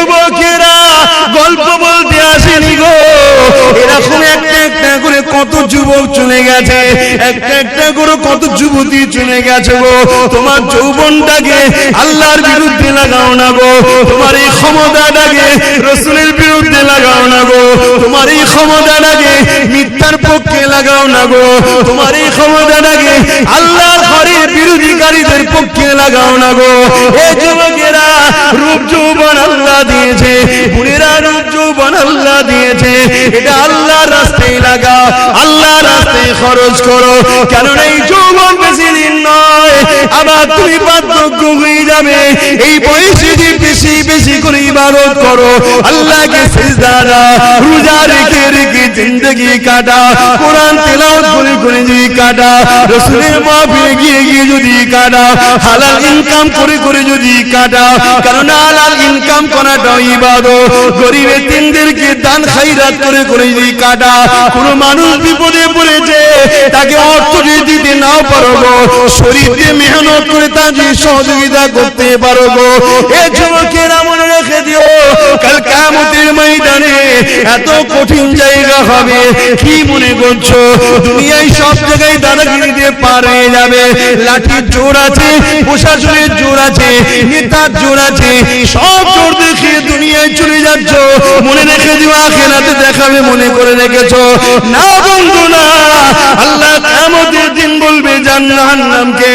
যুবকেরা গল্প বলতে আসেনি গো, এরকম একটা একটা করে কত যুবক চলে গেছে, একটা একটা করে কত যুবতী চলে গেছে গো। তোমার যৌবনটাকে আল্লাহর বিরুদ্ধে লাগাও না গো, তোমার এই ক্ষমতাটাকে রাসূলের বিরুদ্ধে লাগাও না গো, তোমার এই ক্ষমতাটাকে মিথ্যার পক্ষে লাগাও না গো, তোমার এই ক্ষমতাটাকে আল্লাহর ঘরের বিরোধীকারীদের পক্ষে লাগাও না গো। এই যুবকেরা রূপ যৌবন আল্লাহ দিয়েছে, বুড়িরা রূপ যৌবন আল্লাহ দিয়েছে, এটা আল্লাহর রাস্তায় লাগাও, আল্লাহর রাস্তায় খরচ করো, কেননা এই যৌবন বেশি দিন নয়, আবার তুমি বার্ধক্য হয়ে যাবে। এই বয়সে যদি বেশি বেশি করে ইবাদত করো, আল্লাহকে সিজদা দাও, রোজা রেখে রেখে জিন্দেগি কাটা, কোরআন তেলাওয়াত করে করে যদি কাটা, রাসূলের মাহফিলে গিয়ে গিয়ে যদি কাটা, হালাল ইনকাম করে করে যদি কাটা, কারণ হালাল ইনকাম করাটাও ইবাদত, গরিব এতিমদেরকে দান খায়রাত করে করে যদি কাটা, কোন মানুষ বিপদে পড়েছে তাকে অর্থ যদি দিতে নাও পারো গো, শরীর দিয়ে মেহনত করে তাকে সহযোগিতা করতে পারো গো। এই যুবকেরা মনে রেখে দিও, কাল কিয়ামতের ময়দানে এত কঠিন জায়গা হবে, কি মনে করছো দুনিয়ায় সব জায়গায় দাদাগিরিতে পার হয়ে যাবে, লাঠির জোর আছে, প্রশাসনের জোর আছে, নেতার জোর আছে, সব জোর দেখিয়ে দুনিয়ায় চলে যাচ্ছ, মনে রেখে দিও আখিরাতে দেখাবে মনে করে রেখেছো না বন্ধু না। আল্লাহ কিয়ামতের দিন বলবে জাহান্নামকে,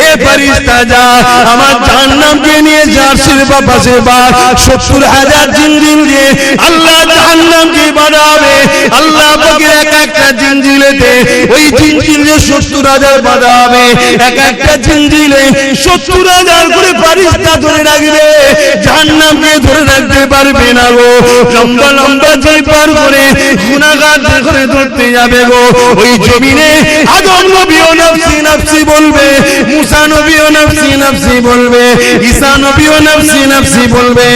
এ ফেরেশতা যা আমার জাহান্নামকে নিয়ে যার সিরবা পাশে বা ৭০,০০০ জিনজিল দিয়ে আল্লাহ জাহান্নামকে বাঁধাবে। আল্লাহ পাকের এক একটা জিনজিলেতে ওই জিনজিলে ৭০,০০০ বাঁধা হবে, এক একটা জিনজিলে ৭০,০০০ করে ফেরেশতা ধরে রাখবে, জাহান্নামকে ধরে রাখতে পারবে না গো। লম্বা লম্বা যে পার করে গুনাহগার করে ধরতে যাবে গো। ওই জমিনে আদম নবীও নফসি নফসি বলবে, মুসা নবীও নফসি নফসি বলবে, ঈসা নবীও নফসি নফসি বলবে।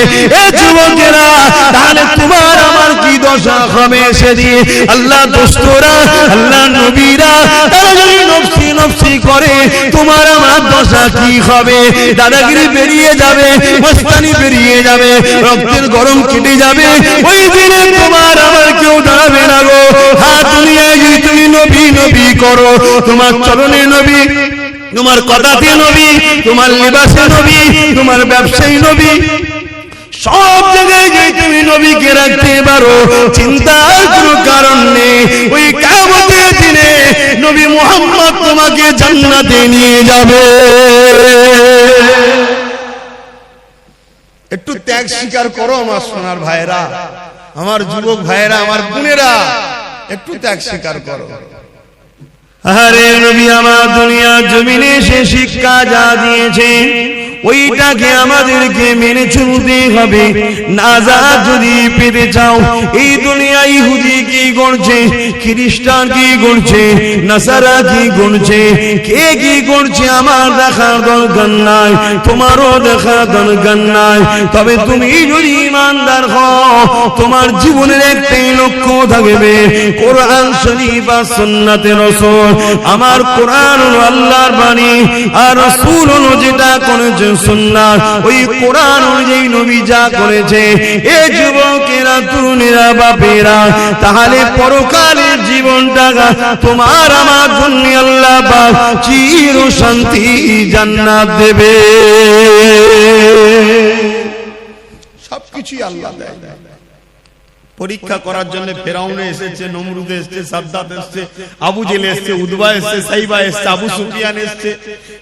এ যুবকেরা, তাহলে তোমার আমার কি দশা হবে সেদিন? আল্লাহ দোস্তরা, আল্লাহ নবীরা তারা যদি নফসি নফসি করে, তোমার আমার দশা কি হবে? দাদাগিরি বেরিয়ে যাবে, মস্তানি বেরিয়ে যাবে, রক্তের গরম কেটে যাবে। ওই দিনে তোমার আমার কেউ দাঁড়াবে না গো। হ্যাঁ, দুনিয়ায় যদি তুমি নবী নবী করো, তোমার চরণে নবী, তোমার কথাতে নবী, তোমার লিবাসে নবী, তোমার ব্যবসায়ী নবী, সব জায়গায় যে তুমি নবীকে রাখতে পারো, চিন্তার কোনো কারণ নেই। ওই কিয়ামতের দিনে নবী মুহাম্মদ তোমাকে জান্নাতে নিয়ে যাবে। একটু ত্যাগ স্বীকার করো আমার সোনার ভাইরা, আমার যুবক ভাইরা, আমার বোনেরা, একটু ত্যাগ স্বীকার করো। আরে নবী আমার দুনিয়ার জমিনে সে শিক্ষা যা দিয়েছে ওইটাকে আমাদেরকে মেনে চলতে হবে। নাজাত যদি পেতে চাও, এই দুনিয়ায় ইহুদি কি করছে, খ্রিস্টান কি করছে, নাসারা কি করছে, কে কি করছে আমার দেখার দরকার নাই, তোমারও দেখার দরকার নাই। তবে তুমি যদি ইমানদার হও, তোমার জীবনের একটাই লক্ষ্য থাকবে, কোরআন শরীফ আর সুন্নাতে রাসূল। আমার কোরআন হলো আল্লাহর বাণী, আর রাসূল হলো যেটা করেছে সুন্নাত। ওই কোরআন অনুযায়ী নবী যা করেছে, এ যুবকেরা, তরুণেরা, বাপেরা, তাহলে পরকালের জীবনটা তোমার আমার জন্য আল্লাহ পাক চির শান্তি জান্নাত দেবে। সবকিছুই আল্লাহ দেয়। পরীক্ষা করার জন্য ফেরাউন এসেছে, নমরুদ এসেছে, সাদ্দাত এসেছে, আবু জেল এসেছে, উদবা এসেছে, সাইবা এসেছে, আবু সুফিয়ান এসেছে,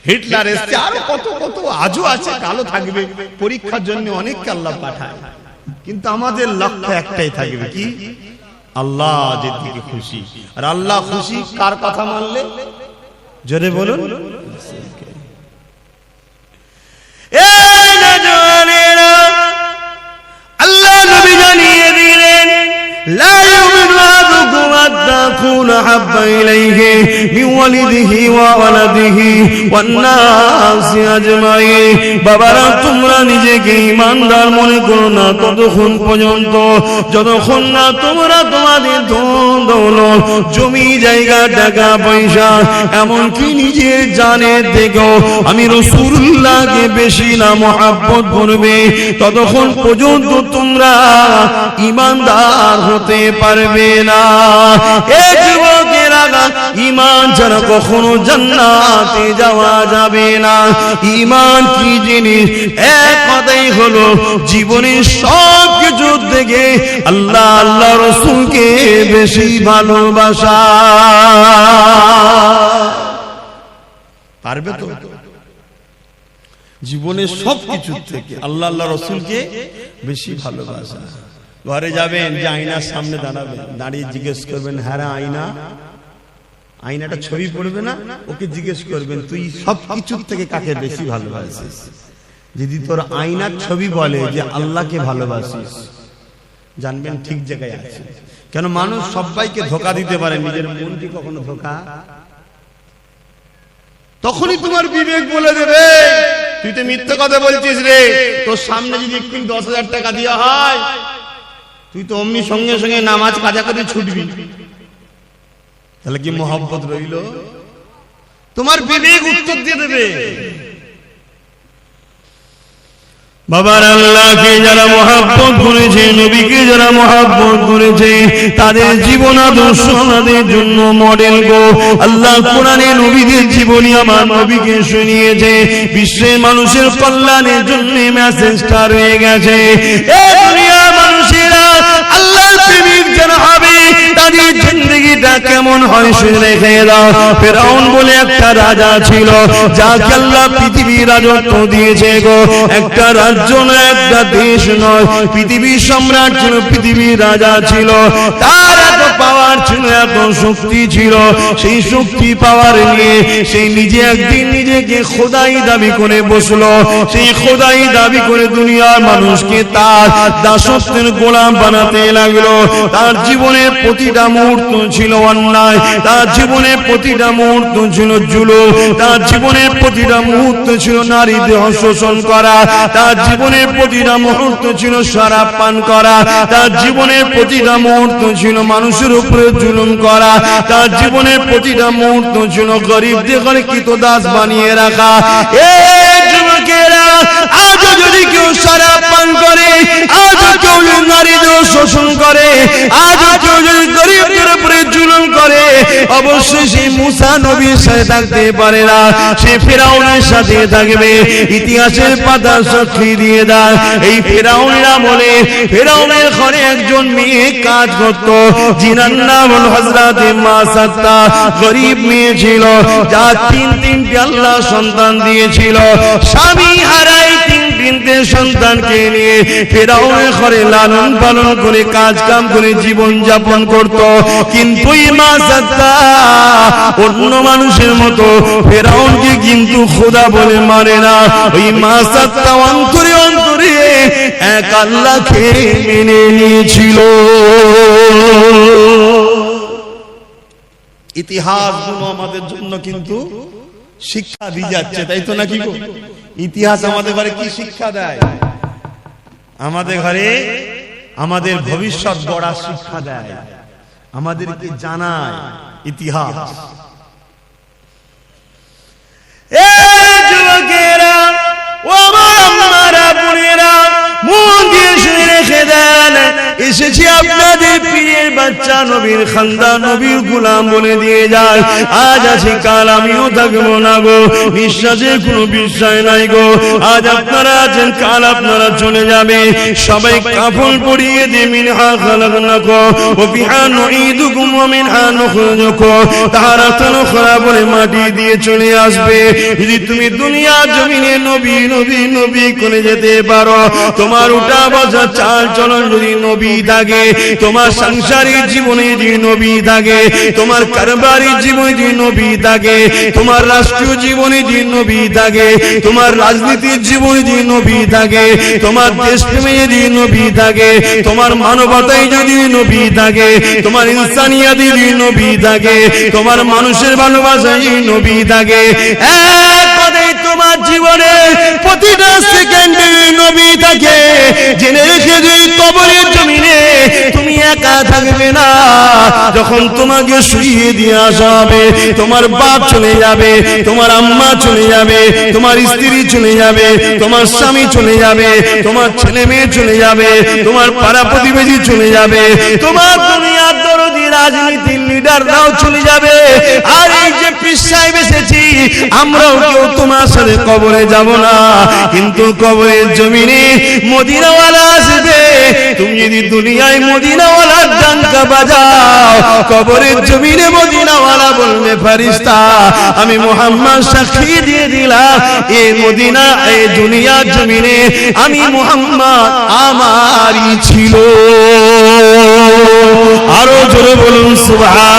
হিটলার এসেছে, আর কত কত আজও আছে, কালো থাকবে। পরীক্ষার জন্য অনেককে আল্লাহ পাঠায়, কিন্তু আমাদের লক্ষ্য একটাই থাকবে, কি? আল্লাহ যেদিকে খুশি। আর আল্লাহ খুশি কার কথা মানলে? জোরে বলুন। আল্লাহ নবী জানিয়ে দিলেন, লা ইউমিনু আহাদুকুম হাত্তা তাকুনা আহাব্বা ইলাইহি মিন ওয়ালিদিহি ওয়া ওয়ালাদিহি ওয়ান নাসি আজমাইন। বাবারা, তোমরা নিজেকে ঈমানদার মনে করো না ততক্ষণ পর্যন্ত যতক্ষণ না তোমরা তোমাদের ধন দৌলত, জমি জায়গা, টাকা পয়সা, এমনকি নিজের জানের থেকেও আমি রাসূলুল্লাহকে বেশি না মহব্বত করবে, ততক্ষণ পর্যন্ত তোমরা ঈমানদার হতে পারবে না। এই যুবকেরা, ঈমান ছাড়া কখনো জান্নাতে যাওয়া যাবে না। ঈমান কি জিনিস? এক কথাই হলো জীবনের সব কিছু থেকে আল্লাহ আল্লাহ রাসূলকে বেশি ভালোবাসা। পারবে তো? জীবনের সব কিছু থেকে আল্লাহ আল্লাহ রাসূলকে বেশি ভালোবাসা। ঘরে যাবেন, যে আয়নার সামনে দাঁড়াবেন, দাঁড়িয়ে জিজ্ঞেস করবেন, হ্যাঁ আয়না, আয়নাটা ছবি পড়বে না, ওকে জিজ্ঞেস করবেন তুই সব কিছুর থেকে কাকে বেশি ভালোবাসিস? যদি তোর আয়নার ছবি বলে যে আল্লাহকে ভালোবাসিস, জানবেন ঠিক জায়গায় আছে। কেন? মানুষ সবাইকে ধোঁকা দিতে পারে, নিজের মনকে কখনো ধোঁকা। তখনই তোমার বিবেক বলে দেবে তুই তো মিথ্যে কথা বলছিস রে। তোর সামনে যদি একটু 10,000 টাকা দেওয়া হয়, তুই তো অমনি সঙ্গে সঙ্গে নামাজ কাজা করে ছুটবি। তাহলে কি মহব্বত রইল? তোমার বিবেক উত্তর দিয়ে দেবে। বাবার, আল্লাহকে যারা মহব্বত করেছে, নবীকে যারা মহব্বত করেছে, তাদের জীবন আদর্শ আমাদের জন্য মডেল গো। আল্লাহ কোরআনে নবীদের জীবনী আমার নবীকে শুনিয়েছে, বিশ্বের মানুষের কল্যাণের জন্য মেসেজটা রয়ে গেছে। এই দুনিয়ার মানুষেরা আল্লাহর প্রেমিক যারা হবে, তাদের জিন্দেগিটা কেমন হয় শুনে রেখে দাও। ফেরাউন বলে একটা রাজা ছিল, যাকে আল্লাহ পৃথিবীর রাজত্ব দিয়েছে গো। একটা রাজ্য নয়, একটা দেশ নয়, পৃথিবীর সম্রাট ছিল, পৃথিবীর রাজা ছিল। তার এত পাওয়ার ছিল, এত শক্তি ছিল। সেই শক্তি পাওয়ার নিয়ে সেই নিজে একদিন নিজেকে খোদাই দাবি করে বসলো। সেই খোদাই দাবি করে দুনিয়ার মানুষকে তার দাসত্বের গোলাম বানাতে লাগলো। তার জীবনের প্রতিটা মুহূর্ত ছিল অন্যায়, তার জীবনের প্রতিটা মুহূর্ত ছিল জুলুম, তার জীবনের প্রতিটা মুহূর্ত ছিল নারী দেহ শোষণ করা, তার জীবনের প্রতিটা মুহূর্ত ছিল শরাব পান করা, তার জীবনের প্রতিটা মুহূর্ত ছিল মানুষের উপরে জুলুম করা, তার জীবনের প্রতিটা মুহূর্ত ছিল গরিবদের ঘরে কৃতদাস বানিয়ে রাখা। এই যুবকেরা, আজও যদি কেউ শরাব পান করে, আজও কেউ যদি নারী দেহ শোষণ করে, আজও কেউ যদি গরিবদের উপরে জুলুম করে, অবশ্যই সেই মুসা নবীর সাথে থাকতে পারে না, সে ফেরাউনের সাথে থাকবে। ইতিহাসের পাতা সাক্ষী দিয়ে দেয়, এই ফেরাউনের আমলে ফেরাউনের ঘরে একজন মেয়ে কাজ করত, যিনার নাম হল হযরত মাসাত্তা। গরিব মেয়ে ছিল, যা তিনটে আল্লাহ সন্তান দিয়েছিল। স্বামী হারাই তিনটে সন্তানকে নিয়ে ফেরাউনের ঘরে লালন পালন করে কাজ কাম করে জীবন যাপন করত। কিন্তু এই মাসাত্তা অন্য মানুষের মতো ফেরাউনকে কিন্তু খোদা বলে মানে না। ওই মাসাত্তা অন্তরে অন্তরে এক আল্লাহকে মেনে নিয়েছিল। ইতিহাসগুলো আমাদের জন্য কিন্তু শিক্ষা দিয়ে যাচ্ছে, তাই তো নাকি? ইতিহাস আমাদের ঘরে কি শিক্ষা দেয়? আমাদের ঘরে আমাদের ভবিষ্যৎ গড়ার শিক্ষা দেয়, আমাদেরকে জানায় ইতিহাস। এই যুবকেরা, ও আমার আম্মারা, বোনেরা, মন দিয়ে শুনে রেখে দেন, এসেছি আপনাদের পীরের বাচ্চা, নবীর খানদান, নবীর গোলাম বলে দিয়ে যায়। আজ আছি, কাল আমিও থাকবো না গো, নিঃশ্বাসের কোনো বিশ্বাস নাই গো। আজ আপনারা আছেন, কাল আপনারা চলে যাবে। সবাই কাফন পরিয়ে দিয়ে মিনহা খালাকনাকুম ওয়া ফিহা নুঈদুকুম ওয়া মিনহা নুখরিজুকুম তারাতান উখরা বলে মাটি দিয়ে চলে আসবে। যদি তুমি দুনিয়া জমিনে নবী নবী নবী করে যেতে পারো, তোমার উঠা বসা চাল চলন যদি নবী থাকে, তোমার সাংসারিক জীবনে যদি নবী থাকে, তোমার কারবারিক জীবনে যদি নবী থাকে, তোমার রাষ্ট্রীয় জীবনে যদি নবী থাকে, তোমার রাজনীতির জীবনে যদি নবী থাকে, তোমার দেশপ্রেমে যদি নবী থাকে, তোমার মানবতায় যদি নবী থাকে, তোমার ইনসানিয়াতে যদি নবী থাকে, তোমার মানুষের ভালোবাসায় যদি নবী থাকে, এক কথায় তোমার জীবনে প্রতিটা সেকেন্ডে নবী থাকে, জেনে রেখে যদি কবরের জমিনে তুমি একা থাকবে না। যখন তোমাকে শুইয়ে দিয়ে আসা হবে, তোমার বাপ চলে যাবে, তোমার আম্মা চলে যাবে, তোমার স্ত্রী চলে যাবে, তোমার স্বামী চলে যাবে, তোমার ছেলে মেয়ে চলে যাবে, তোমার পাড়া প্রতিবেশী চলে যাবে, তোমার দুনিয়ার দরদি রাজনীতির লিডাররাও চলে যাবে। আর এই যে পীর সাহেব এসেছি, আমরাও কেউ তোমার সাথে কবরে যাব না, কিন্তু কবরের জমিনে মদিনাওয়ালা আসবে। তুমি যদি দুনিয়ায় মদিনাওয়ালার ডাঙ্কা বাজাও, কবরের জমিনে মদিনাওয়ালা বলবে ফেরেশতা আমি মুহাম্মদ সাক্ষী দিয়ে দিলাম, এই মদিনা এই দুনিয়ার জমিনে আমি মুহাম্মদ আমারই ছিল। আরো জোরে বলুন সুবহান।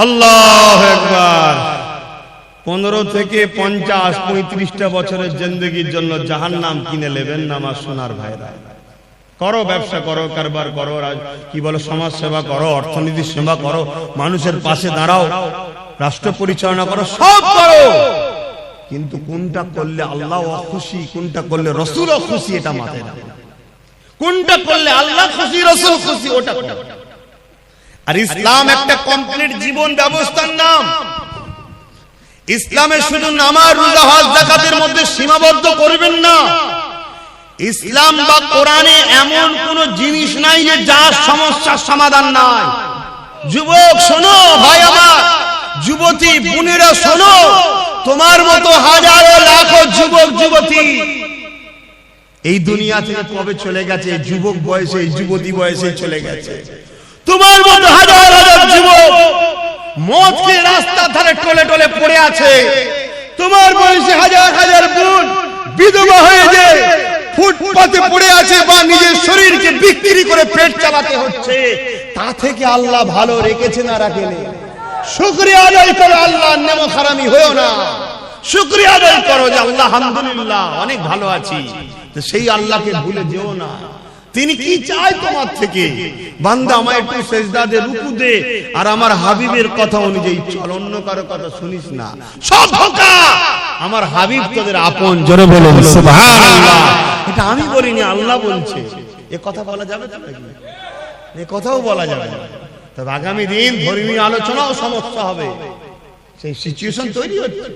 আল্লাহু আকবার। 15 থেকে 50, 35টা বছরের জিন্দেগির জন্য জাহান্নাম কিনে নেবেন না আমার সোনার ভাইরা। করো, ব্যবসা করো, কারবার করো, কি বলো, সমাজ সেবা করো, অর্থনীতির সেবা করো, মানুষের পাশে দাঁড়াও, রাষ্ট্র পরিচালনা করো, সব করো, কিন্তু কোনটা করলে আল্লাহ খুশি, কোনটা করলে রসুল খুশি, এটা মাথায় রাখো। কোনটা করলে আল্লাহ খুশি, রসুল খুশি, ওটা করো। আর ইসলাম একটা কমপ্লিট জীবন ব্যবস্থার নাম। ইসলামে শুধু নামাজ, রোজা, হজ, যাকাতের মধ্যে সীমাবদ্ধ করবেন না। ইসলাম বা কোরআনে এমন কোন জিনিস নাই যে যার সমস্যার সমাধান নাই। যুবক শোনো, ভাই আমার, যুবতী বোনেরা শোনো, তোমার মতো হাজারো লাখো যুবক যুবতী এই দুনিয়া থেকে কবে চলে গেছে, যুবক বয়সে, যুবতী বয়সে চলে গেছে। তোমার মতো হাজার হাজার যুবক মদ খেয়ে রাস্তার ধারে টলে টলে পড়ে আছে। তোমার বয়সে হাজার হাজার বোন বিধবা হয়ে যায়, ফুটপাতে পড়ে আছে, বা নিজের শরীরকে বিক্রি করে পেট চালাতে হচ্ছে। তা থেকে আল্লাহ ভালো রেখেছে না রাখেনি? শুকরিয়া আদায় করো, আল্লাহর নেমত হারামি হয়েও না। শুকরিয়া আদায় করো যে আল্লাহ আলহামদুলিল্লাহ অনেক ভালো আছি। সেই আল্লাহকে ভুলে যেও না। তিনি কি চায় তোমার থেকে? বান্দা আমায় একটু সেজদা দে, রুকু দে, আর আমার হাবিবের কথা অনুযায়ী চল, অন্য কারো কথা শুনিস না, সব ধোঁকা। আমার হাবিব তোদের আপন। জোরে বলুন সুবহানাল্লাহ। এটা আমি বলিনি, আল্লাহ বলছে। এ কথা বলা যাবে তো নাকি? এ কথাও বলা যাবে না। তবে আগামী দিন ধর্মীয় আলোচনাও সমস্যা হবে, সেই সিচুয়েশন তৈরি হচ্ছে।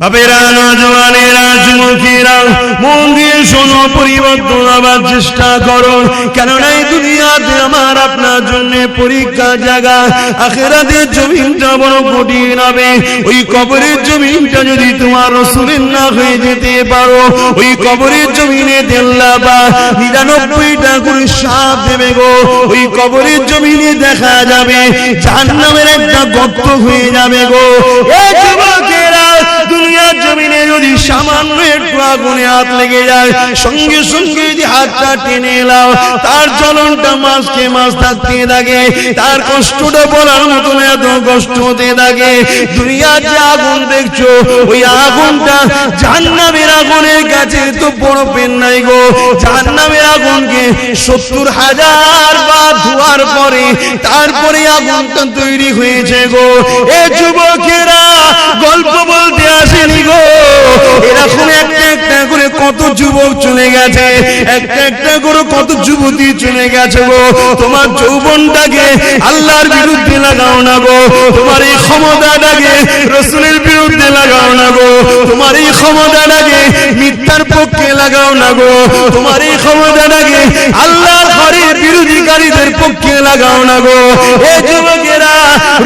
বাবেরা, নওজওয়ানেরা, যুবকেরা, মন দিয়ে শোনো, পরিবর্তন আবার চেষ্টা করো। কেননা এই দুনিয়াতে আমার আপনার জন্য পরীক্ষা জায়গা, আখিরাতের জমিনটা বড় কঠিন হবে। ওই কবরের জমিনটা যদি তোমার রাসূলের না হয়ে যেতে পারো, ওই কবরের জমিনে আল্লাহ বা 99টা করে সাপ দেবে গো। ওই কবরের জমিনে দেখা যাবে জাহান্নামের একটা গর্ত হয়ে যাবে গো। এই যুবকেরা, দুনিয়ার জমিনে যদি সামান্য একটু আগুনে হাত লেগে যায়, সঙ্গে সঙ্গে যদি হাতটা টেনে এলাও, তার জ্বলনটা মাসকে মাস থাকতে থাকে, তার কষ্টটা বলার মতন এত কষ্ট হতে থাকে। দুনিয়ার যে আগুন দেখছো, ওই আগুনটা জাহান্নামের আগুনের কাছে তো বড় পেন নাই গো। জাহান্নামের আগুনকে 70,000 বার ধোয়ার পরে তারপরে আগুনটা তৈরি হয়েছে গো। এ যুবকেরা, গল্প বলতে আসেনি গো, এরকম একটা একটা করে কত যুবক চলে গেছে, একটা একটা করে কত যুবতী চলে গেছে গো। তোমার যৌবনটাকে আল্লাহর বিরুদ্ধে লাগাও না গো, তোমার এই ক্ষমতাটাকে রাসূলের বিরুদ্ধে লাগাও না গো, তোমার এই ক্ষমতাটাকে মিথ্যার পক্ষে লাগাও না গো, তোমার এই ক্ষমতাটাকে আল্লাহর ঘরের বিরোধীকারীদের পক্ষে লাগাও না গো। এ যুবকেরা,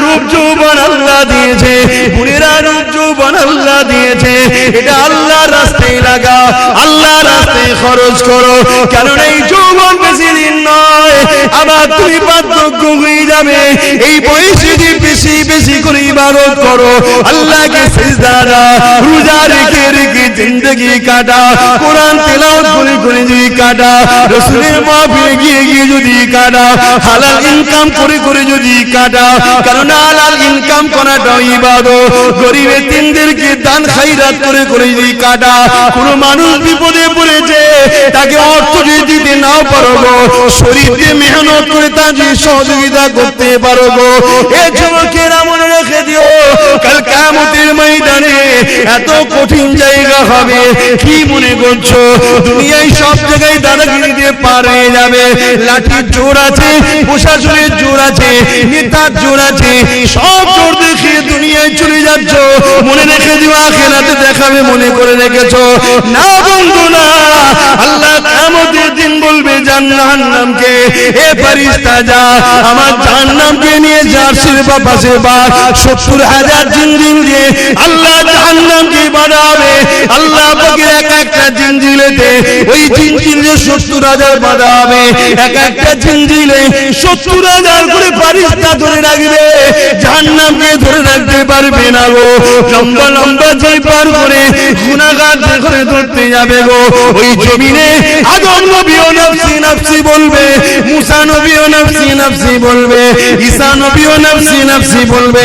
রূপ যৌবন আল্লাহ দিয়েছে, বুড়েরা রূপ যৌবন আল্লাহ দিয়েছে, এটা আল্লাহর রাস্তায় লাগাও, আল্লাহর রাস্তায় খরচ করো। কারণ এই যৌবন বেশি দিন নয়, আবার তুমি বার্ধক্য হয়ে যাবে। এই বয়সে যদি বেশি বেশি করে ইবাদত করো, আল্লাহকে সিজদা দাও, রোজা রেখে রেখে জিন্দেগি কাটা, কোরআন তেলাওয়াত করে করে যদি কাটা, রাসূলের মাহফিলে গিয়ে গিয়ে যদি কাটা, হালাল ইনকাম করে করে যদি কাটা, কারণ হালাল ইনকাম করাটাও ইবাদত। গরিব এতিমদেরকে দান খায়রাত করে করে যদি কাটা, কোন মানুষ বিপদে পড়েছে তাকে অর্থ যদি দিতে নাও পারো গো, শরীর দিয়ে মেহনত করে তাকে সহযোগিতা করতে পারো গো। এ যুবকেরা মনে রেখে দিও, কাল কিয়ামতের ময়দানে এত কঠিন জায়গা হবে। কি মনে করছো দুনিয়ায় সব জায়গায় দাদাগিরি দিয়ে পার হয়ে যাবে? লাঠির জোর আছে, প্রশাসনের জোর আছে, নেতার জোর আছে, সব জোর দেখিয়ে দুনিয়ায় চলে যাচ্ছ। মনে রেখে দিও আখিরাতে দেখাবে মনে করে রেখেছো না বন্ধু না। আল্লাহ কিয়ামতের দিন বলবে জাহান্নামকে, এ ফেরেশতা যা আমার জাহান্নামকে নিয়ে যার শিরবা পাশে বা ৭০,০০০ জিনজিল দিয়ে আল্লাহ জাহান্নামকে বাঁধাবে। আল্লাহ পাকের এক একটা জিনজিলেতে ওই জিনজিলে ৭০,০০০ বাঁধা হবে, এক একটা জিনজিলে ৭০,০০০ করে ফেরেশতা ধরে রাখবে, জাহান্নামকে ধরে রাখতে পারবে না গো। লম্বা লম্বা জয় পার করে গুনাহগার করে ধরতে যাবে গো। ওই জমিনে আদম নবীও নফসি নফসি বলবে, মুসা নবীও নফসি নফসি বলবে, ঈসা নবীও নফসি নফসি বলবে।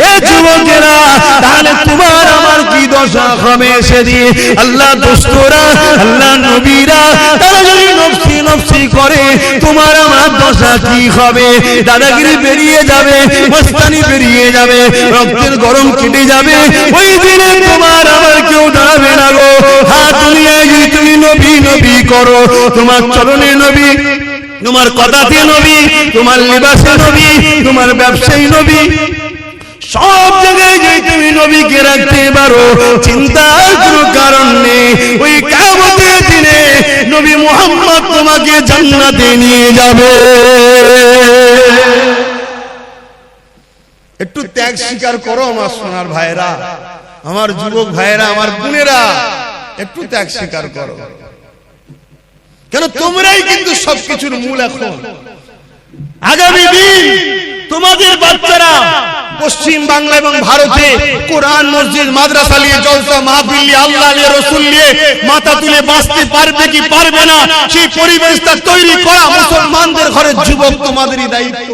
এ যুবকেরা তাহলে তোমার আমার কি দশা হবে সেদিন? আল্লাহ দোস্তরা, আল্লাহ নবীরা তারা যদি নফসি নফসি করে তোমার আমার দশা কি হবে? দাদাগিরি বেরিয়ে যাবে, মস্তানি বেরিয়ে যাবে, রক্তের গরম কেটে যাবে। ওই দিনে তোমার আমার কেউ দাঁড়াবে না গো। হ্যাঁ, দুনিয়ায় যদি তুমি নবী নবী করো, তোমার চরণে নবী, তোমার কথাতে নবী, তোমার লিবাসে নবী, তোমার ব্যবসায়ী নবী, সব জায়গায় যে তুমি নবীকে রাখতে পারো, চিন্তার কোনো কারণ নেই। ওই কিয়ামতের দিনে নবী মুহাম্মদ তোমাকে জান্নাতে নিয়ে যাবে। একটু ত্যাগ স্বীকার করো আমার সোনার ভাইরা, আমার যুবক ভাইরা, আমার বোনেরা, একটু ত্যাগ স্বীকার করো। কেন তোমরাই কিন্তু সবকিছুর মূল। এখন আগামী দিন তোমাদের বাচ্চারা পশ্চিম বাংলা এবং ভারতে কোরআন, মসজিদ, মাদ্রাসা নিয়ে জলসা মাহফিল নিয়ে, আল্লাহ নিয়ে, রাসূল নিয়ে মাথা তুলে বাঁচতে পারবে কি পারবে না, সেই পরিবেশটা তৈরি করা মুসলমানদের ঘরের যুবক তোমাদেরই দায়িত্ব।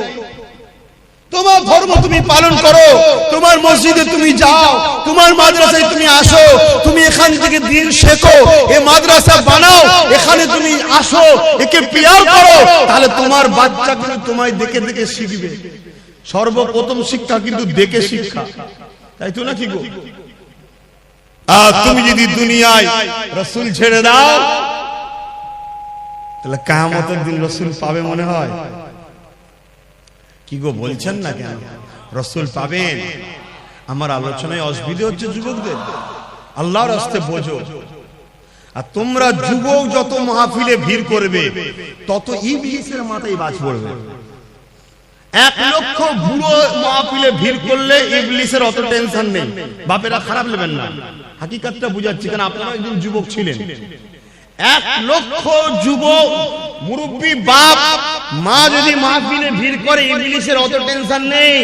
তোমার ধর্ম তুমি পালন করো, তোমার মসজিদে তুমি যাও, তোমার মাদ্রাসায় তুমি আসো, তুমি এখান থেকে দিন শেখো, এই মাদ্রাসা বানাও, এখানে তুমি আসো, একে পিয়ার করো, তাহলে তোমার বাচ্চা কিন্তু তোমায় দেখে দেখে শিখবে। সর্বপ্রথম শিক্ষা কিন্তু দেখে শিক্ষা, তাই তো নাকি গো? আর তুমি যদি দুনিয়ায় রাসূল ছেড়ে দাও, তাহলে কিয়ামতের দিন রাসূল পাবে মনে হয়? কি গো বলছেন না কেন? রাসূল পাবেন। আমার আলোচনায় অসুবিধা হচ্ছে যুবকদের, আল্লাহর রাস্তায় বোঝো। আর তোমরা যুবক যত মাহফিলে ভিড় করবে তত ইবলিসের মাথায় বাজ পড়বে। 1 লক্ষ বুড়ো মাহফিলে ভিড় করলে ইবলিসের অত টেনশন নেই। বাপেরা খারাপ নেবেন না, হাকিকতটা বুঝাচ্ছি, কারণ আপনারা একজন যুবক ছিলেন। 1 লক্ষ যুবক মুরব্বী বাপ মা যদি মাহফিলে ভিড় করে ইবলিসের অত টেনশন নেই।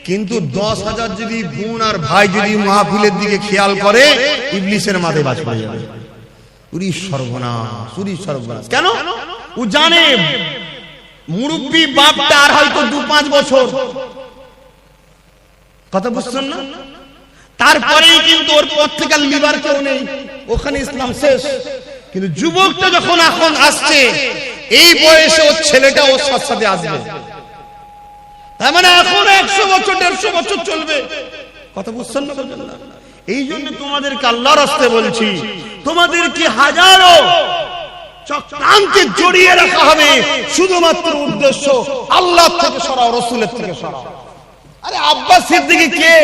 কিন্তু 10,000 যদি বোন আর ভাই যদি মাহফিলের দিকে খেয়াল করে, ইবলিসের মাথায় বাজ পড়ে যাবে। উরি সর্বনাশ, উরি সর্বনাশ। কেন? ও জানে মুরব্বী বাপটা আর হয়তো 2-5 বছর, কথা বুঝছেন না? তারপরেই কিন্তু ওর পর থেকে লিবার কেউ নেই, ওখানে ইসলাম শেষ। কিন্তু যুবকটা যখন এখন আসছে, এই বয়সে ওর ছেলেটা ওর সাথে আসবে, তার মানে এখন 100 বছর 150 বছর চলবে, কথা বুঝছেন না? এই জন্য তোমাদেরকে আল্লাহর রাস্তায় বলছি, তোমাদেরকে হাজারো চক্রান্তে জড়িয়ে রাখা হবে, শুধুমাত্র উদ্দেশ্য আল্লাহ থেকে সরাও, রাসূলের থেকে সরাও। আরে আব্বাস সিদ্দিকী কে?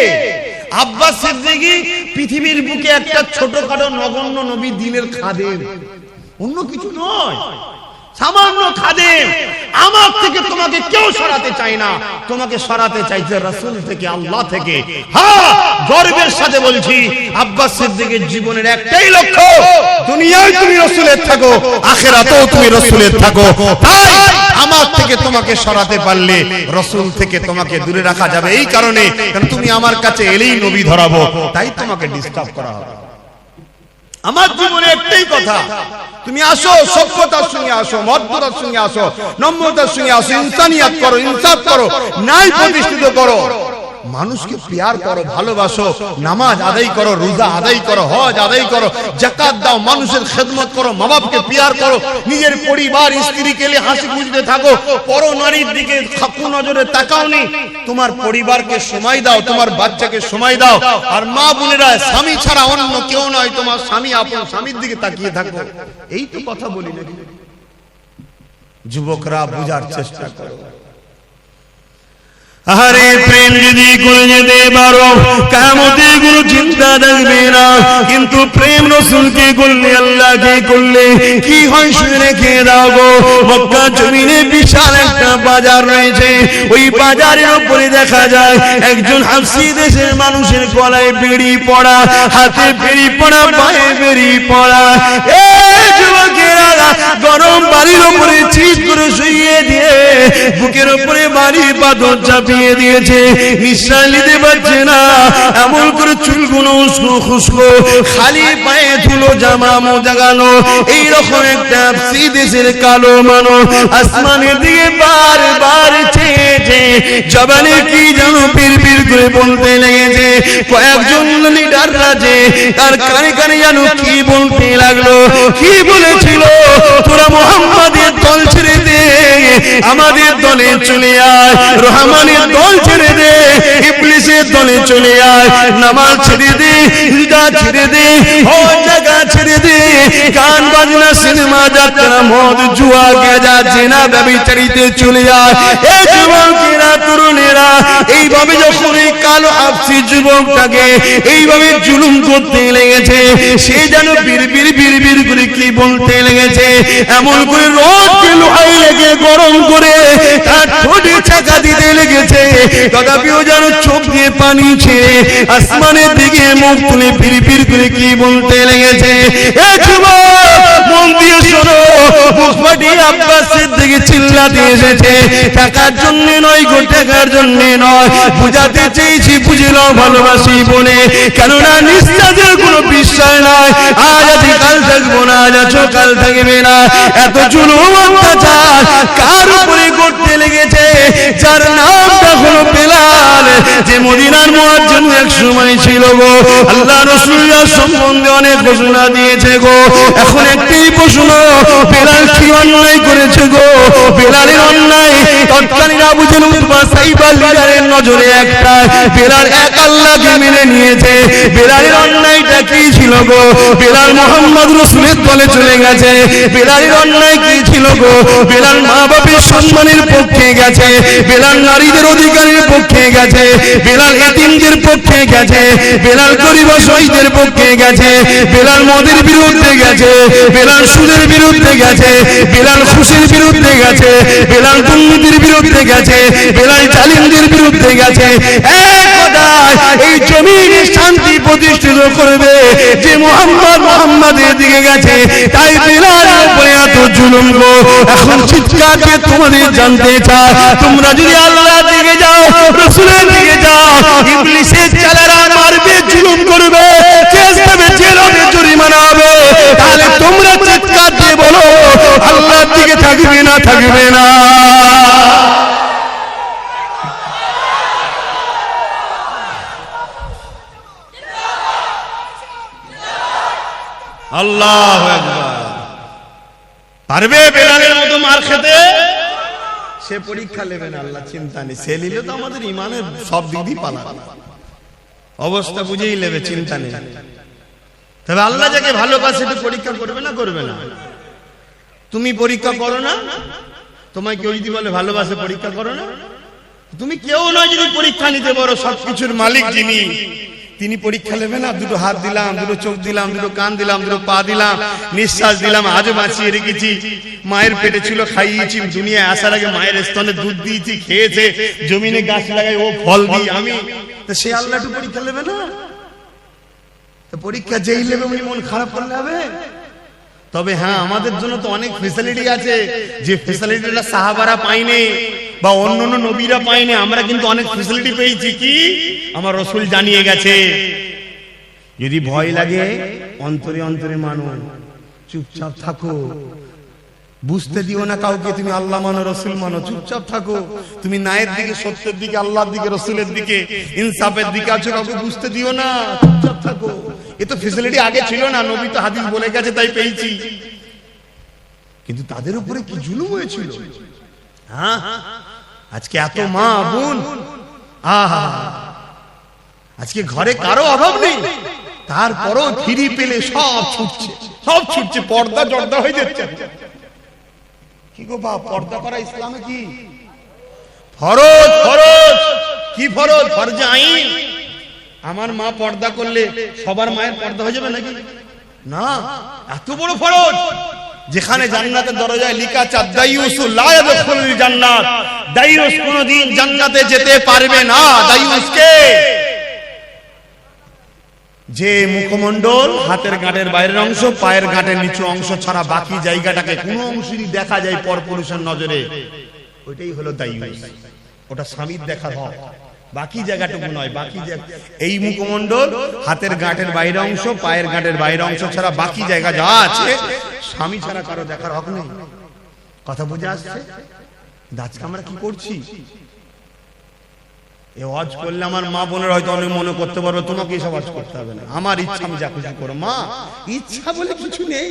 আব্বাস সিদ্দিকী পৃথিবীর বুকে একটা ছোটখাটো নগণ্য নবী, দিনের খাদেম, অন্য কিছু নয়। সামান্য খাদেম, আমার থেকে তোমাকে কেউ সরাতে চায় না, তোমাকে সরাতে চাইছে রাসূল থেকে, আল্লাহ থেকে। হ্যাঁ, গর্বের সাথে বলছি, আব্বাস সিদ্দিকের জীবনের একটাই লক্ষ্য, দুনিয়ায় তুমি রাসূলের থাকো, আখিরাতেও তুমি রাসূলের থাকো। তাই আমার থেকে তোমাকে সরাতে পারলে রাসূল থেকে তোমাকে দূরে রাখা যাবে এই কারণে, কারণ তুমি আমার কাছে এলেই নবী ধরাবো, তাই তোমাকে ডিস্টার্ব করা হবে। আমার জীবনে একটাই কথা, তুমি আসো, সভ্যতার সঙ্গে আসো, মর্যাদার সঙ্গে আসো, নম্রতার সঙ্গে আসো, ইনসানিয়াত করো, ইনসাফ করো, ন্যায় প্রতিষ্ঠিত করো, মানুষকে প্যার করো, ভালোবাসো, নামাজ আদায় করো, রোজা আদায় করো, হজ আদায় করো, যাকাত দাও, মানুষের খেদমত করো, মা বাপকে প্যার করো, নিজের পরিবার স্ত্রীকে নিয়ে হাসি খুশিতে থাকো, পর নারীর দিকে খাপু নজরে তাকাওনি, তোমার পরিবারকে সময় দাও, তোমার বাচ্চাকে সময় দাও। আর মা বোনেরা, স্বামী ছাড়া অন্য কেউ নয়, তোমার স্বামী আপন স্বামীর দিকে তাকিয়ে থাকো। এই তো কথা বলি নাকি? যুবকরা বুঝার চেষ্টা করো। আরে প্রেম যদি করে যেতে পারো, কিয়ামতে কোনো চিন্তা থাকবে না। কিন্তু প্রেম রাসূলকে করলে, আল্লাহকে করলে কি হয় শুনে রেখে দাও গো। মক্কা জমিনে বিশাল একটা বাজার রয়েছে, ওই বাজারের উপরে দেখা যায় একজন হাবশী দেশের মানুষের গলায় বেড়ি পড়া, হাতে বেড়ি পড়া, পায়ে বেড়ি পড়া। এই যুবকেরা গরম বাড়ির উপরে চিৎ করে শুইয়ে দিয়ে বুকের উপরে বাড়ি পাথর চাপিয়ে দিয়েছে, নিঃশ্বাস নিতে পারছে না, এমন করে চুলগুলো উস্কো খুস্কো, খালি পায়ে ধুলো জামা মোজাগানো, এইরকম একটা দেশের কালো মানুষ আসমানের দিকে বারবার চেয়েছে, জবানে কি যেন পিরপির করে বলতে লেগেছে। কয়েকজন লিডার আছে, তার কানে কানে যেন কি বলতে লাগলো, কি বলেছিল, তোরা মুহাম্মাদের দল ছেড়ে দে, আমাদের দলে চলে আয়, রহমানের দল ছেড়ে দে, ইবলিসের দলে চলে আয়, নামাজ ছেড়ে দে, রোজা ছেড়ে দে, হজ জাকাত ছেড়ে দে, গান বাজনা, সিনেমা, যাত্রা, মদ, জুয়া, গাঁজা, জিনা, ব্যভিচারিতে চলে আয়। এই যুবকেরা, তরুণেরা এইভাবে যখন এই কালো হাবশী যুবকটাকে এইভাবে জুলুম করতে লেগেছে, সে যেন বিড়বিড় বিড়বিড় করে কি বলতে লেগেছে, এমন করে রোদকে লোহাই লেগে গরম করে তার ঠোঁটে চাকা দিতে লেগেছে, তথাপিও যেন চোখ দিয়ে পানি ছেড়ে আসমানের দিকে মুখ তুলে বিড়বিড় করে কি বলতে লেগেছে। এ যুবক, মন দিয়ে শোনো, মুখ ফাটিয়ে আব্বাস সিদ্দিক চিল্লাতে এসেছে, টাকার জন্য নয় গো, টাকার জন্য নয়, বুঝাতে চেয়েছি, বুঝে নাও ভালোবাসি বলে, কেননা নিঃশ্বাসের কোনো বিশ্বাস নাই, আজ আছি কাল থাকবো না, আজ আছো কাল থাকবে না। এত জুলুম অত্যাচার কার উপরে করতে লেগেছে, যার নামটা হলো বেলাল, যে মদিনার মুয়াজ্জিন এক সময় ছিল গো। আল্লাহ রাসূলের সম্বন্ধে অনেক ঘোষণা দিয়েছে গো, এখন একটাই প্রশ্ন, বেলাল কি অন্যায় করেছে গো? বেলালের অন্যায় তৎকালীন আবু জেহেল, উতবা, সাইবা লিডারের নজরে একটা, বেলাল এক আল্লাহকে মেনে নিয়েছে। বেলালের অন্যায়টা কি ছিল গো? বেলাল মুহাম্মদ রাসূলের দলে চলে গেছে। বেলালের অন্যায় কি ছিল গো? বেলাল মা বাপের সম্মানের পক্ষে গেছে, বেলাল নারীদের অধিকারের পক্ষে গেছে, বেলাল এতিমদের পক্ষে গেছে, বেলাল গরিব অসহায়দের পক্ষে গেছে, বেলাল মদের বিরুদ্ধে গেছে, বেলাল সুদের বিরুদ্ধে গেছে, বেলাল খুশির বিরুদ্ধে গেছে, বেলাল দুর্নীতির বিরুদ্ধে গেছে, বেলাল জালিমদের বিরুদ্ধে গেছে। এক কথায় এই জমিনে শান্তি প্রতিষ্ঠিত করবে যে মুহাম্মাদের দিকে গেছে, তাই বেলালের উপরে এত জুলুম গো। এখন চিৎকার দিয়ে তোমাদের জানতে চাই, তোমরা যদি আল্লাহর দিকে যাও, রাসূলের দিকে যাও, ইবলিসের চালারা মারবে, জুলুম করবে, কেস দেবে, জেল হবে, জরিমানা হবে, তাহলে তোমরা চিৎকার দিয়ে বলো আল্লাহর দিকে থাকবে না, থাকবে না? আল্লাহু আকবার। পারবে বেলালের মতো মার খেতে? সে পরীক্ষা নেবে না, আল্লাহ চিন্তা নেই, সে নিলে তো আমাদের ইমানের সব দিকই পালা, অবস্থা বুঝেই নেবে, চিন্তা নেই। তবে আল্লাহ যাকে ভালোবাসে তো পরীক্ষা করবে না, করবে না? তুমি পরীক্ষা করো না, তোমায় কেউ যদি বলে ভালোবাসে, পরীক্ষা করো না? তুমি কেউ নয় যদি পরীক্ষা নিতে পারো, সবকিছুর মালিক যিনি, তিনি পরীক্ষা নেবে না, দুটো হাত দিলাম, দুটো চোখ দিলাম, দুটো কান দিলাম, দুটো পা দিলাম, নিঃশ্বাস দিলাম, আজও বাঁচিয়ে রেখেছি। মায়ের পেটে ছিল, খাইয়েছি, দুনিয়ায় আসার আগে মায়ের স্তনে দুধ দিয়েছি, খেয়েছে, জমিনে গাছ লাগাই ও ফল দিই আমি, তো সে আল্লাহ একটু পরীক্ষা নেবে না? তো পরীক্ষা যেই নেবে উনি মন খারাপ করলে হবে? তবে হ্যাঁ, আমাদের জন্য তো অনেক ফেসিলিটি আছে, যে ফেসিলিটিটা সাহাবারা পায়নি বা অন্যান্য নবীরা পায়নি, আমরা কিন্তু অনেক ফেসিলিটি পেয়েছি। কি? আমার রাসূল জানিয়ে গেছে। যদি ভয় লাগে অন্তরে অন্তরে মানো, চুপচাপ থাকো, বুঝতে দিও না কাউকে তুমি আল্লাহ মানো, রাসূল মানো, চুপচাপ থাকো। তুমি ন্যায়ের দিকে, সত্যের দিকে, আল্লাহর দিকে, রাসূলের দিকে, ইনসাফের দিকে আছো, কাউকে বুঝতে দিও না, চুপচাপ থাকো। এ তো ফেসিলিটি আগে ছিল না, নবী তো হাদিস বলে গেছে তাই পেয়েছি। কিন্তু তাদের উপরে কি জুলুম হয়েছিল! হ্যাঁ, আজকে এত মা বোন, আহা, আজকে ঘরে কারো অভাব নেই, তারপরও ফিরি পেলে সব ছুটছে, সব ছুটছে, পর্দা জর্দা হয়ে যাচ্ছে। কি গো বাপ, পর্দা করা ইসলামে কি ফরজ? ফরজ কি ফরজ? ফরজে আইন। আমার মা পর্দা করলে সবার মায়ের পর্দা হয়ে যাবে নাকি? না, এত বড় ফরজ, যেখানে জান্নাতের দরজায় লেখা আছে দাইয়ুস লা ইয়াদখুলুল জান্নাত, দাইয়ুস কোনদিন জান্নাতে যেতে পারবে না। দাইয়ুস কে? যে মুখমণ্ডল, হাতের গাঁটের বাইরের অংশ, পায়ের গাঁটের নিচু অংশ ছাড়া বাকি জায়গাটাকে কোন অংশই দেখা যায় পরপুরুষের নজরে, ওইটাই হলো দাইয়ুস। ওটা স্বামীর দেখা হয়, বাকি জায়গাটুকু নয়। বাকি এই মুখমণ্ডল, হাতের গাঁটের বাইরের অংশ, পায়ের গাঁটের বাইরের অংশ ছাড়া বাকি জায়গা যা আছে স্বামী ছাড়া কারো দেখার হক নেই। কথা বুঝে আসছে? আজকে আমরা কি করছি? এই ওয়াজ করলে আমার মা বোনের হয়তো অনেক মনে করতে পারবে তোমাকে এসব ওয়াজ করতে হবে না, আমার ইচ্ছা আমি যা খুশি করো। মা, ইচ্ছা বলে কিছু নেই,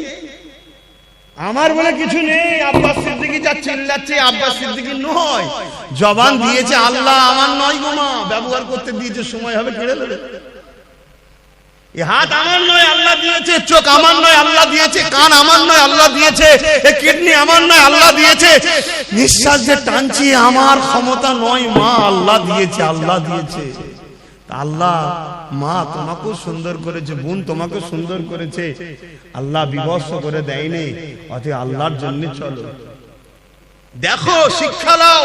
আমার বলে কিছু নেই। আব্বাস সিদ্দিকী যা চিল্লাচ্ছে, আব্বাস সিদ্দিকী নয়, জবান দিয়েছে আল্লাহ, আমার নয় গো মা, ব্যবহার করতে দিয়েছে, সময় হবে কেড়ে নেবে। এই হাত আমার নয়, আল্লাহ দিয়েছে। চোখ আমার নয়, আল্লাহ দিয়েছে। কান আমার নয়, আল্লাহ দিয়েছে। এই কিডনি আমার নয়, আল্লাহ দিয়েছে। নিঃশ্বাস যে টানছি আমার ক্ষমতা নয়, মা আল্লাহ দিয়েছে, আল্লাহ দিয়েছে। আল্লাহ, মা তোমাকেও সুন্দর করেছে, বোন তোমাকে সুন্দর করেছে, আল্লাহ বিবস্ত করে দেয়নি। অতএব আল্লাহর জন্য চলো, দেখো, শিক্ষা নাও,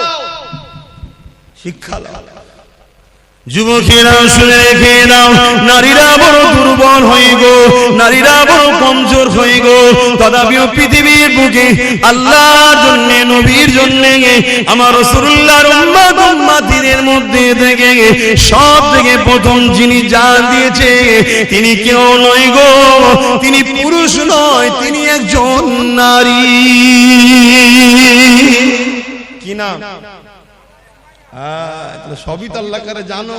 শিক্ষা নাও। যুবকেরা শুনে রেখে দাও, নারীরা বড় দুর্বল হয়ে গো, নারীরা বড় কমজোর হয়ে গো। তথাপিও পৃথিবীর বুকে আল্লাহর জন্য, নবীর জন্য, আমার রাসূলুল্লাহর উম্মত উম্মতিদের মধ্যে থেকে সব থেকে প্রথম যিনি জান দিয়েছে, তিনি কেউ নয় গো, তিনি পুরুষ নয়, তিনি একজন নারী। কি নাম? সবই তো আল্লাহ করে জানো,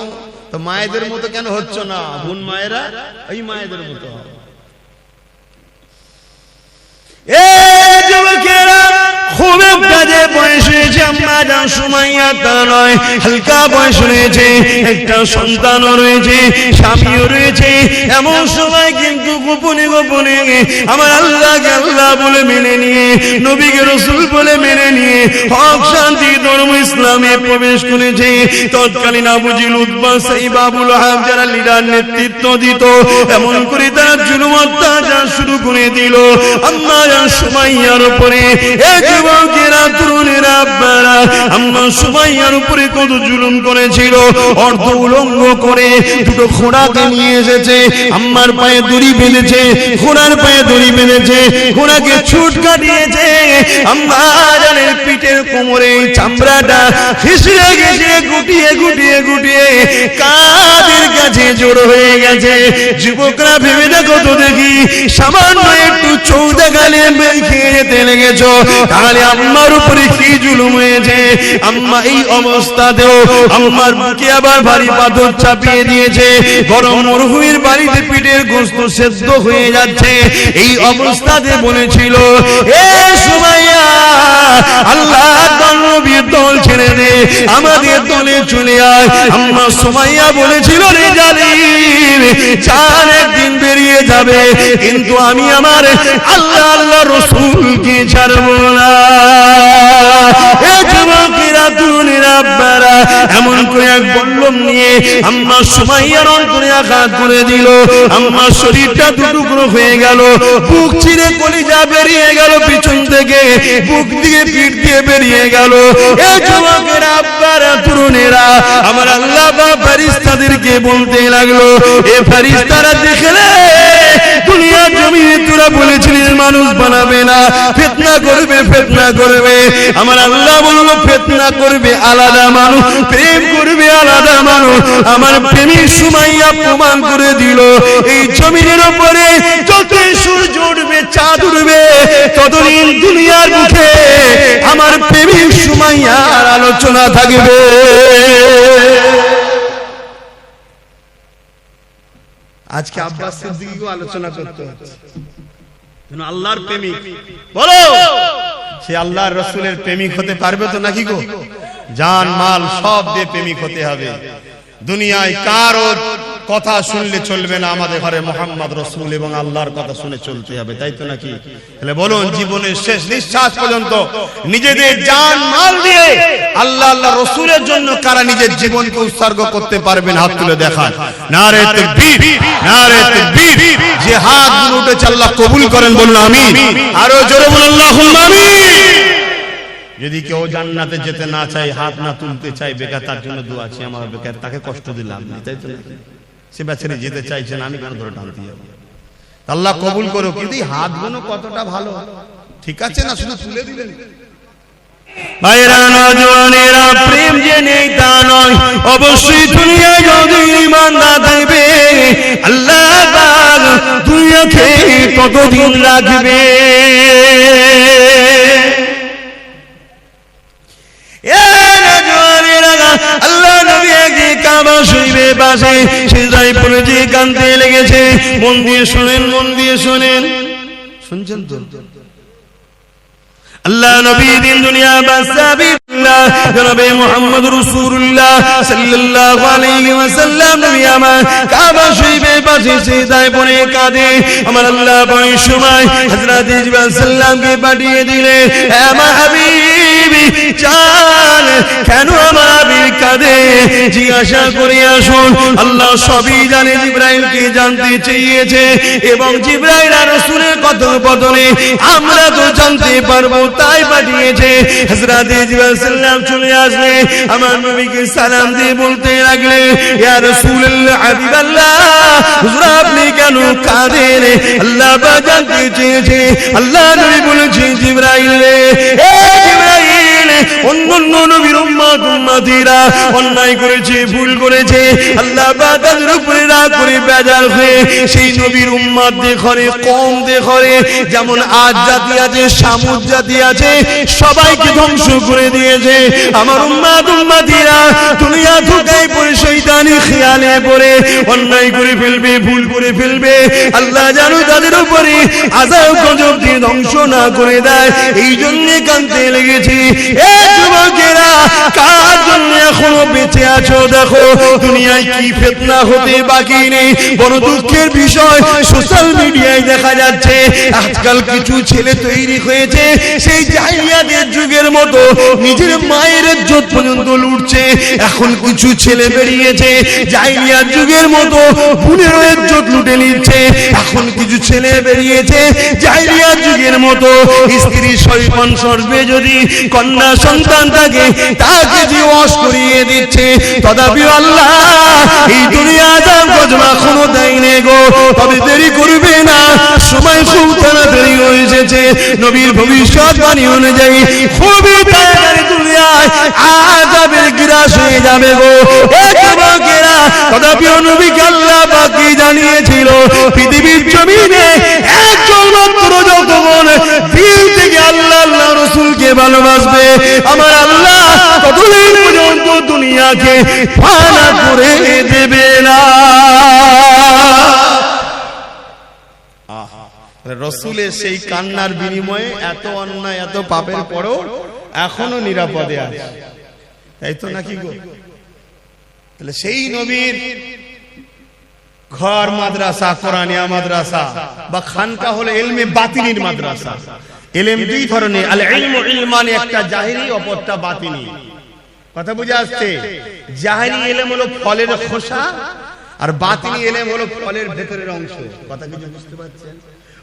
তো মায়েদের মতো কেন হচ্ছ না? বোন মায়েরা এই মায়েদের মতো। খুব একটা বয়স হয়েছে, আম্মা জান সুমাইয়া তা নয়, হালকা বয়স রয়েছে, একটা সন্তানও রয়েছে, স্বামীও রয়েছে। এমন সময় কিন্তু গোপনে গোপনে আমার আল্লাহকে আল্লাহ বলে মেনে নিয়ে, নবীকে রাসূল বলে মেনে নিয়ে হক শান্তি ধর্ম ইসলামে প্রবেশ করেছে। তৎকালীন আবু জিল, উতবা, সাইবা, আবু লাহাব যারা লিডার নেতৃত্ব দিত, এমন করে তারা জুলুম অত্যাচার শুরু করে দিল আম্মা জান সুমাইয়ার উপরে। যুবকেরা, তরুণেরা, আব্বারা, আম্মা সুমাইয়ার উপরে কত জুলুম করেছিল। অর্ধ উলঙ্গ করে দুটো ঘোড়াকে নিয়ে এসেছে, আম্মার পায়ে দড়ি বেঁধেছে, ঘোড়ার পায়ে দড়ি বেঁধেছে, ঘোড়াকে ছুট কাটিয়েছে। আম্মা জানের পিঠের কোমরে চামড়াটা ঘিসড়ে ঘিসড়ে গুটিয়ে গুটিয়ে গুটিয়ে কাদের কাছে জড়ো হয়ে গেছে। যুবকরা ভেবে দেখো তো দেখি, সামান্য একটু চৌদা গালে খেয়ে যেতে লেগেছ, তাহলে আম্মার উপরে কি জুলুম হয়েছে। আম্মা এই অবস্থাতেও আম্মার বুকে আবার ভারী পাথর চাপিয়ে দিয়েছে, গরম মরুভূমির বাড়িতে পিঠের গোশত সেদ্ধ হয়ে যাচ্ছে। এই অবস্থাতে বলেছিল, এ সুমাইয়া, আল্লাহর নবীর দল ছেড়ে দে, আমাদের দলে চলে আয়। আম্মা সুমাইয়া বলেছিল, রে জালিম, চার একদিন বেরিয়ে যাবে, কিন্তু আমি আমার আল্লাহ আল্লাহ রাসূলকে ছাড়বো না। এ যুবকেরা তরুণেরা আব্বারা এমন করে এক বল্লম নিয়ে আম্মা সুমাইয়ার অন্তরে আঘাত করে দিল। আম্মার শরীরটা দুটুকরো হয়ে গেল, বুক চিরে কলিজা বেরিয়ে গেল, পিছন থেকে বুক দিয়ে পিঠ দিয়ে বেরিয়ে গেল। এই যুবকেরা আব্বারা তরুণেরা আমার আল্লাহ বা ফেরেশতাদেরকে বলতে লাগলো, এ ফেরেশতারা দেখলে দুনিয়ার জমিনে তোরা বলেছিলিস মানুষ বানাবে না, ফিতনা করবে ফিতনা করবে। আমার আল্লাহ বলল ফিতনা করবে আলাদা মানুষ, প্রেম করবে আলাদা মানুষ। আমার প্রেমিক সুমাইয়া প্রমাণ করে দিল এই জমিনের উপরে যতই সূর্য উঠবে চাঁদ উঠবে ততদিন দুনিয়ার মুখে আমার প্রেমিক সুমাইয়ার আলোচনা থাকবে। আজকে আব্বাস সিদ্দিকীকে আলোচনা করতে হচ্ছে, আল্লাহর প্রেমিক বলো সে আল্লাহর রাসূলের প্রেমিক হতে পারবে তো নাকি গো? জান মাল সব দিয়ে প্রেমিক হতে হবে। দুনিয়ায় কারো কথা শুনলে চলবে না, আমাদের ঘরে মুহাম্মদ রাসূল এবং আল্লাহর কথা শুনে চলতে হবে, তাই তো নাকি? তাহলে বলুন জীবনের শেষ নিঃশ্বাস পর্যন্ত নিজেদের জান মাল দিয়ে আল্লাহ আল্লাহ রাসূলের জন্য কারা নিজের জীবনকে উৎসর্গ করতে পারবেন? হাত তুলে দেখান। নারে তাকবীর, নারে তাকবীর। যে হাতগুলো উঠেছে আল্লাহ কবুল করেন, বলুন আমিন। আরো জোরে বলুন আল্লাহুম্মা আমিন। যদি কেউ জান্নাতে যেতে না চায়, হাত না তুলতে চায়, বেকার তার জন্য দোয়া আছে। আমার বেকার তাকে কষ্ট দিলাম না, তাই তো? সে বেচারি যেতে চাইছে না, আমি কেন ধরে টানতে যাবো? আল্লাহ কবুল করো। কিন্তু হাতগুলো কতটা ভালো, ঠিক আছে না? শুধু তুলে দিলেন। ভাইরা নওজওয়ানেরা, প্রেম যে নেই তা নয়, অবশ্যই দুনিয়ায় যদি ঈমান না থাকবে আল্লাহ পাক দুনিয়াকে কতদিন রাখবে? আল্লাহ নবী একদিন কাবা শরীফের পাশে সিজদায় পড়ে যে কাঁদতে লেগেছে। মন দিয়ে শুনেন, মন দিয়ে শুনেন, শুনছেন তো? আল্লাহ নবী দিন দুনিয়া বাসাবিল্লাহ জনাবে মুহাম্মদ রাসূলুল্লাহ সাল্লাল্লাহু আলাইহি ওয়াসাল্লাম নবী আমার কাবা শরীফের পাশে সিজদায় পড়ে কাঁদে। আমার আল্লাহ ওই সময় হযরত জিবরাইল সাল্লামকে পাঠিয়ে দিলে, হে আমার হাবিবি জান, কেন আমার হাবিব কাঁদে জিজ্ঞাসা করে আসুন। আল্লাহ সবই জানে, জিবরাইলকে জানতে চেয়েছে এবং জিবরাইল আর রাসূলের কথোপকথনে আমরা তো জানতে পারবো, তাই পাঠিয়েছে। হযরত জিবরাইল সাল্লাম চলে আসলে আমার নবীকে সালাম দিয়ে বলতে লাগলে, ইয়া রাসূলুল্লাহ, হাবিবাল্লাহ, হুজুর আপনি কেন কাঁদেন? আল্লাহ পাক জানতে চেয়েছে। আল্লাহ নবী বলেছে, জিবরাইল রে, হে জিবরাইল, অন্যান্য নবীর উম্মত উম্মতিরা অন্যায় করেছে, ভুল করেছে, আল্লাহ পাক তাদের উপরে রাগ করে বেজার হয়ে সেই নবীর উম্মত দেখরে, কওম দেখরে, যেমন আজ জাতি আছে, সামুদ জাতি আছে, সবাইকে ধ্বংস করে দিয়েছে। আমার উম্মত উম্মতিরা দুনিয়া ধোঁকায় পড়ে শয়তানি খেয়ালে পড়ে অন্যায় করে ফেলবে, ভুল করে ফেলবে। আল্লাহ জানো তাদের উপরে আযাব গজব দিয়ে ধ্বংস না করে দেয়, এই জন্য কাঁদতে লেগেছি। এ যুবকেরা, কার জন্য এখনো বেঁচে আছো? দেখো দুনিয়ায় কি ফিতনা হতে বাকি নেই। বড় দুঃখের বিষয়, সোশ্যাল মিডিয়ায় দেখা যাচ্ছে আজকাল কিছু ছেলে তৈরি হয়েছে সেই জাহিলিয়াতের যুগের মতো, নিজের মায়ের ইজ্জত পর্যন্ত লুটছে। এখন কিছু ছেলে বেরিয়েছে জাহিলিয়াত যুগের মতো বোনের ইজ্জত লুটে নিচ্ছে। এখন কিছু ছেলে বেরিয়েছে জাহিলিয়াত যুগের মতো স্ত্রী সৈপন সর্বে যদি কন্যা সন্তান থাকে তাকে জীবস করিয়ে দিচ্ছে। তথাপি আল্লাহ এই দুনিয়া আযাব গজব এখনো দেয়নি গো, তবে দেরি করবে না, সময় খুব তাড়াতাড়ি হয়ে এসেছে। নবীর ভবিষ্যৎবাণী অনুযায়ী খুবই তাড়াতাড়ি দুনিয়ায় আযাবের গ্রাস হয়ে যাবে গো। এ যুবকেরা, তথাপি নবীকে আল্লাহ পাক জানিয়েছিল পৃথিবীর জমিনে একজন মাত্র যতক্ষণ দিল থেকে আল্লাহ আল্লাহ রাসূলকে ভালোবাসবে, আমার আল্লাহ ততদিন পর্যন্ত দুনিয়াকে ফানা করে দেবে না। রাসূলের সেই কান্নার বিনিময়ে এত অন্যায়, এত পাপের পরও এখনো নিরাপদে আছে, তাই তো নাকি গো? তাহলে সেই নবীর ঘর মাদ্রাসা, কোরআনিয়া মাদ্রাসা বা খানকা হলো ইলমে বাতিনির মাদ্রাসা। ইলম দুই ধরনের, আল ইলমু ইলমানি, একটা জাহিরি অপরটা বাতিনি। কথা বুঝে আসছে? জাহেরি ইলম হলো ফলের খোসা, আর বাতিনি ইলম হলো ফলের ভেতরের অংশ। কথা কি বুঝতে পারছেন?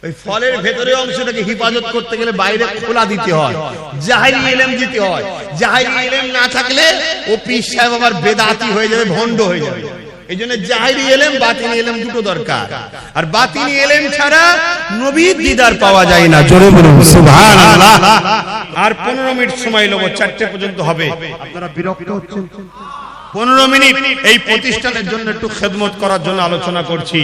ওই ফলের ভেতরের অংশটাকে হেফাজত করতে গেলে বাইরে খোলা দিতে হয়, জাহেরি ইলম দিতে হয়। জাহেরি ইলম না থাকলে ও পীর সাহেব আবার বেদাতি হয়ে যাবে, ভণ্ড হয়ে যাবে। এই জন্য জাহেরি ইলম বাতিনি ইলম দুটো দরকার। আর বাতিনি ইলম ছাড়া নবীর দিদার পাওয়া যায় না। জোরে বলুন সুবহানাল্লাহ। আর 15 মিনিট সময় নেব, 4টে পর্যন্ত হবে। আপনারা বিরক্ত হচ্ছেন? 15 মিনিট এই প্রতিষ্ঠানের জন্য একটু খেদমত করার জন্য আলোচনা করছি।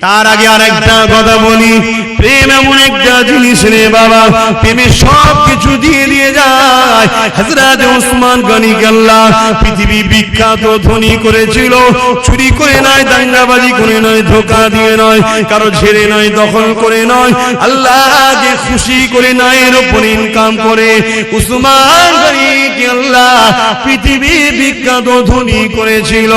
তার আগে আরেকটা কথা বলি, প্রেম এমন একটা জিনিস রে বাবা, প্রেমে সব কিছু দিয়ে দিয়ে যায়। হযরত ওসমান গনি আল্লাহ পৃথিবী বিখ্যাত ধনী করেছিল। চুরি করে নয়, দাঙ্গাবাজি করে নয়, ধোঁকা দিয়ে নয়, কারো ঝেড়ে নয়, দখল করে নয়, আল্লাহকে খুশি করে নয়, এর উপর ইনকাম করে ওসমান গনি আল্লাহ পৃথিবী বিখ্যাত ধনী করেছিল।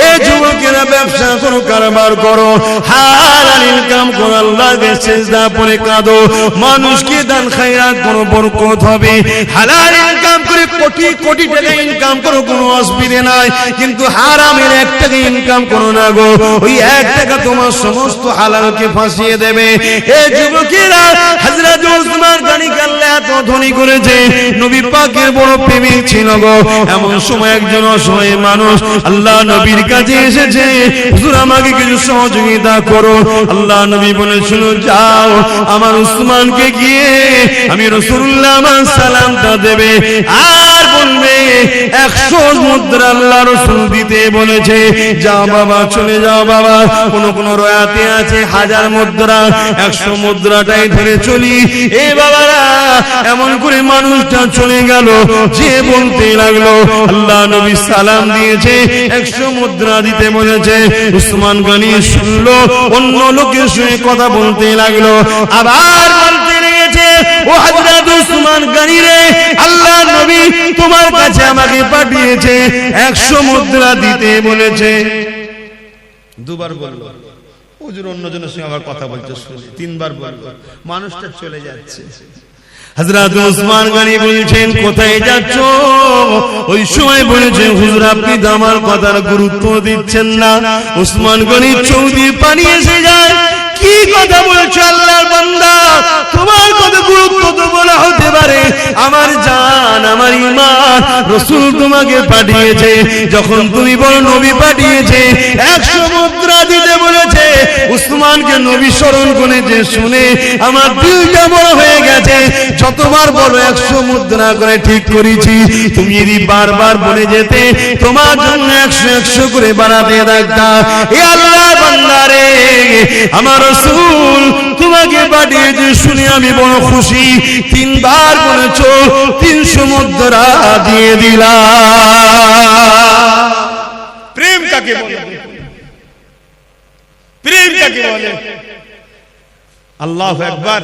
এই যুবকেরা ব্যবসা করো, কারবার করো, হালাল ইনকাম করো, আল্লাহকে সিজদা পড়ে কাঁদো, মানুষকে দান খায়রাত করো, বরকত হবে। হালাল ইনকাম করে কোটি কোটি টাকা ইনকাম করো, কোনো অসুবিধা নাই, কিন্তু হারামের 1 টাকা ইনকাম করো না গো, ওই 1 টাকা তোমার সমস্ত হালালকে ফাঁসিয়ে দেবে। এই যুবকেরা হযরত ওসমান গনি আল্লাহ এত ধনী করেছে, নবী পাকের বড় প্রেমিক ছিল গো। এমন সময় একজন অসহায় মানুষ আল্লাহ নবীর কাছে এসেছে, হুজুর আমাকে কিছু সহযোগিতা করো। আল্লাহ নবী বলেছিল, যাও আমার উসমানকে গিয়ে আমি রাসূলুল্লাহ আমার সালামটা দেবে, আর বলবে 100 মুদ্রা আল্লাহ রাসূল দিতে বলেছে। যাও বাবা, চলে যাও বাবা। কোন কোন রয়াতে আছে 1000 মুদ্রা, 100 মুদ্রাটাই ধরে চলি। এ বাবারা, এমন করে মানুষটা চলে গেল, যে বলতে লাগলো আল্লাহ নবী সালাম দিয়েছে, 100 মুদ্রা দিতে বলেছে। উসমান গনি শুনলো, অন্য লোকের সঙ্গে কথা বলতে লাগলো, আবার বলতে লেগেছে, ও হযরত উসমান গনি রে, আল্লাহ নবী তোমার কাছে আমাকে পাঠিয়েছে, 100 মুদ্রা দিতে বলেছে। দুবার বলল, হুজুর অন্যজনের সঙ্গে আবার কথা বলতে শুনে 3বার বলল, মানুষটা চলে যাচ্ছে। হযরত ওসমান গনি বলছেন, কোথায় যাচ্ছ? ওই সময় বলেছেন, হুজুর আপনি তো আমার কথার গুরুত্ব দিচ্ছেন না। ওসমান গনি চৌদি পানি এসে যায়, কি কথা বলছো আল্লাহর বান্দা, তোমার কত গুরুত্ব তো বলা হতে পারে, আমার জান, আমার ঈমান, রাসূল তোমাকে পাঠিয়েছে, যখন তুমি বলো নবী পাঠিয়েছে, 100 মুদ্রা দিতে বলেছে। উসমানকে নবী স্মরণ করেছে, শুনে আমার দিলটা বড় হয়ে গেছে। যতবার বলো 100 মুদ্রা করে ঠিক করেছি, তুমি যদি বারবার বলে যেতে, তোমার জন্য 100 করে বাড়াতে থাকতাম। এ আল্লাহর বান্দা রে, আমার রাসূল তোমাকে পাঠিয়েছে শুনে আমি বড় খুশি। 3বার বলেছো, 300 মুদ্রা দিয়ে দিলাম। প্রেম কাকে বলে? প্রেম কাকে বলে? আল্লাহু আকবার।